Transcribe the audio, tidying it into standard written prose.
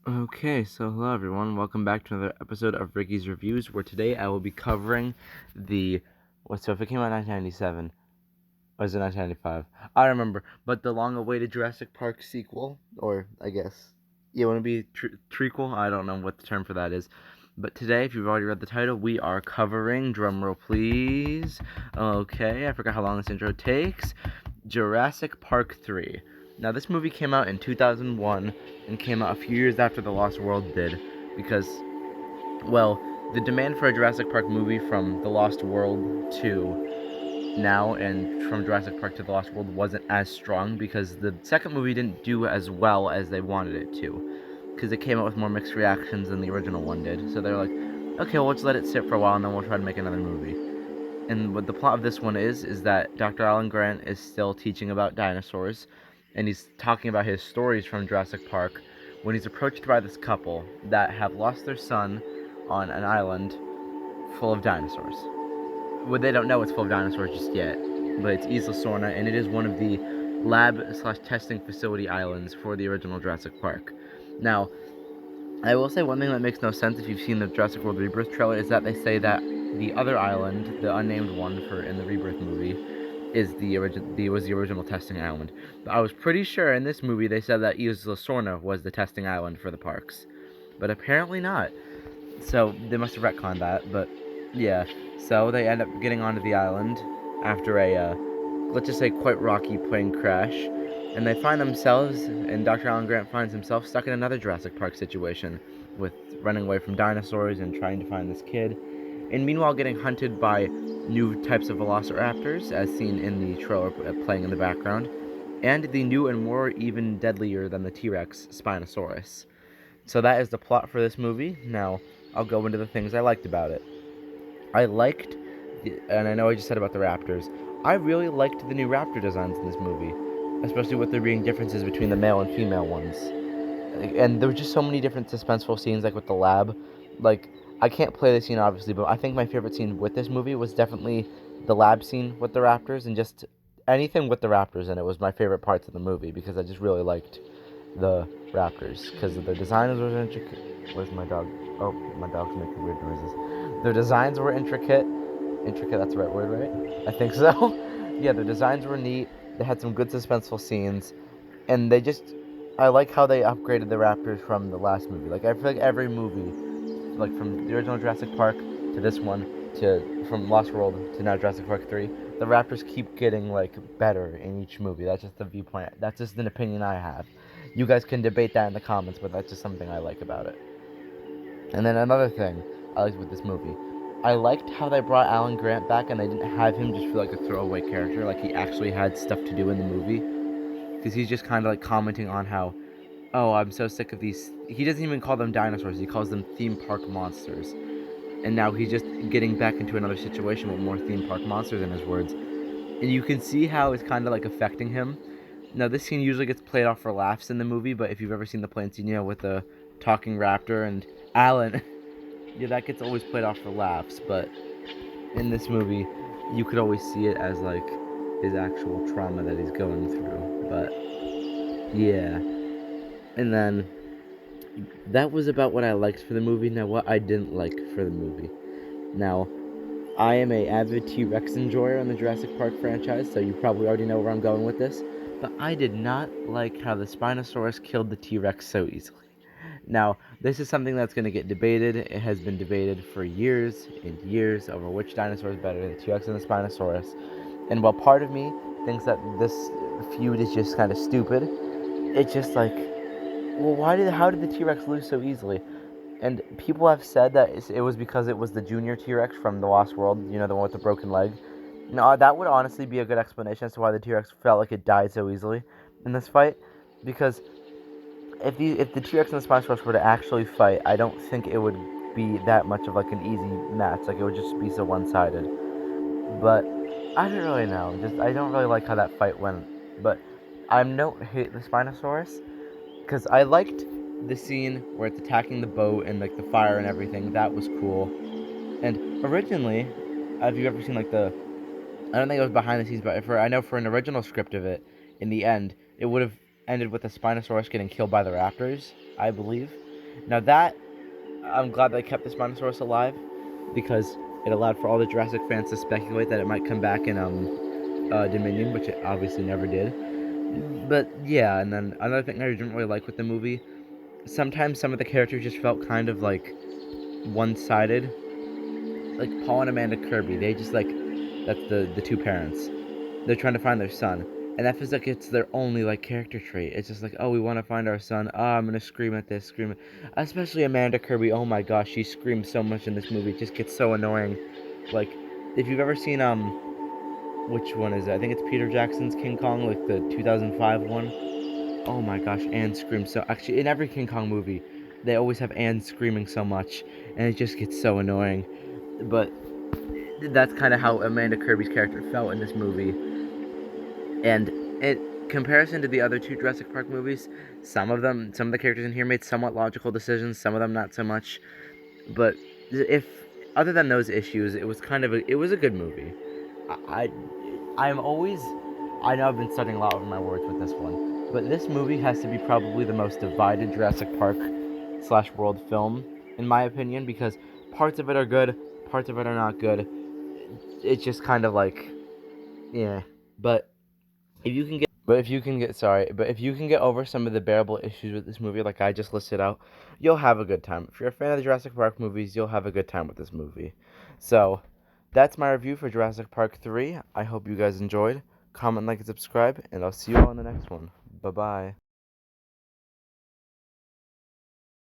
Okay, so hello everyone. Welcome back to another episode of Ricky's Reviews, where today I will be covering if it came out in 1997, or is it 1995? I don't remember, but the long-awaited Jurassic Park sequel, or I guess, yeah, want to be trequel? I don't know what the term for that is. But today, if you've already read the title, we are covering, drumroll please, okay, I forgot how long this intro takes, Jurassic Park 3. Now, this movie came out in 2001 and came out a few years after The Lost World did because, well, the demand for a Jurassic Park movie from The Lost World to now and from Jurassic Park to The Lost World wasn't as strong because the second movie didn't do as well as they wanted it to because it came out with more mixed reactions than the original one did. So they're like, okay, well, let's let it sit for a while and then we'll try to make another movie. And what the plot of this one is that Dr. Alan Grant is still teaching about dinosaurs, and he's talking about his stories from Jurassic Park when he's approached by this couple that have lost their son on an island full of dinosaurs. Well, they don't know it's full of dinosaurs just yet, but it's Isla Sorna, and it is one of the lab/testing facility islands for the original Jurassic Park. Now, I will say one thing that makes no sense if you've seen the Jurassic World Rebirth trailer is that they say that the other island, the unnamed one for in the Rebirth movie, is was the original testing island. But I was pretty sure in this movie they said that Isla Sorna was the testing island for the parks, but apparently not. So they must have retconned that. But yeah, so they end up getting onto the island after a let's just say quite rocky plane crash, and they find themselves, and Dr. Alan Grant finds himself stuck in another Jurassic Park situation with running away from dinosaurs and trying to find this kid, and meanwhile getting hunted by new types of velociraptors, as seen in the trailer playing in the background, and the new and more even deadlier than the T-Rex Spinosaurus. So that is the plot for this movie. Now, I'll go into the things I liked about it. I liked, and I know I just said about the raptors, I really liked the new raptor designs in this movie, especially with there being differences between the male and female ones. And there were just so many different suspenseful scenes, like with the lab. Like, I can't play the scene obviously, but I think my favorite scene with this movie was definitely the lab scene with the raptors, and just anything with the raptors in it was my favorite parts of the movie because I just really liked the raptors because their designs were intricate. Where's my dog? Oh, my dog's making weird noises. Their designs were intricate. Intricate, that's the right word, right? I think so. Yeah, their designs were neat. They had some good suspenseful scenes, and they just, I like how they upgraded the raptors from the last movie. Like I feel like every movie, like from the original Jurassic Park to this one to from Lost World to now Jurassic Park 3, the raptors keep getting like better in each movie. That's just the viewpoint. That's just an opinion I have. You guys can debate that in the comments, but that's just something I like about it. And then another thing I liked with this movie, I liked how they brought Alan Grant back and they didn't have him just feel like a throwaway character. Like he actually had stuff to do in the movie, because he's just kind of like commenting on how, oh, I'm so sick of these. He doesn't even call them dinosaurs. He calls them theme park monsters. And now he's just getting back into another situation with more theme park monsters in his words. And you can see how it's kind of like affecting him. Now, this scene usually gets played off for laughs in the movie, but if you've ever seen the plane scene, with the talking raptor and Alan, yeah, that gets always played off for laughs. But in this movie, you could always see it as like his actual trauma that he's going through. But yeah, and then that was about what I liked for the movie. Now, what I didn't like for the movie. Now, I am a avid T-Rex enjoyer in the Jurassic Park franchise, so you probably already know where I'm going with this. But I did not like how the Spinosaurus killed the T-Rex so easily. Now, this is something that's going to get debated. It has been debated for years and years over which dinosaur is better, the T-Rex and the Spinosaurus. And while part of me thinks that this feud is just kind of stupid, it's just like, well, how did the T-Rex lose so easily? And people have said that it was because it was the junior T-Rex from the Lost World, the one with the broken leg. Now, that would honestly be a good explanation as to why the T-Rex felt like it died so easily in this fight, because if the T-Rex and the Spinosaurus were to actually fight, I don't think it would be that much of like an easy match. Like it would just be so one-sided. But I don't really know. I don't really like how that fight went. But I don't hate the Spinosaurus because I liked the scene where it's attacking the boat and like the fire and everything. That was cool. And originally, have you ever seen like I don't think it was behind the scenes, but I know for an original script of it, in the end, it would have ended with the Spinosaurus getting killed by the raptors, I believe. Now that I'm glad they kept the Spinosaurus alive because it allowed for all the Jurassic fans to speculate that it might come back in Dominion, which it obviously never did. But yeah, and then another thing I didn't really like with the movie, sometimes some of the characters just felt kind of like one-sided. Like Paul and Amanda Kirby, they just like that's the two parents. They're trying to find their son, and that feels like it's their only like character trait. It's just like, oh, we want to find our son. Oh, I'm gonna scream at this, scream at. Especially Amanda Kirby. Oh my gosh, she screams so much in this movie. It just gets so annoying. Like, if you've ever seen which one is it? I think it's Peter Jackson's King Kong, like the 2005 one. Oh my gosh, Anne screams so. Actually, in every King Kong movie, they always have Anne screaming so much, and it just gets so annoying. But that's kind of how Amanda Kirby's character felt in this movie. And in comparison to the other two Jurassic Park movies, some of the characters in here made somewhat logical decisions, some of them not so much. But if other than those issues, it was a good movie. I I'm always I know I've been studying a lot over my words with this one, but this movie has to be probably the most divided Jurassic Park slash world film in my opinion because parts of it are good, parts of it are not good. It's just kind of like yeah, but if you can get over some of the bearable issues with this movie, like I just listed out, you'll have a good time. If you're a fan of the Jurassic Park movies, you'll have a good time with this movie. So, that's my review for Jurassic Park 3. I hope you guys enjoyed. Comment, like, and subscribe, and I'll see you all in the next one. Bye bye.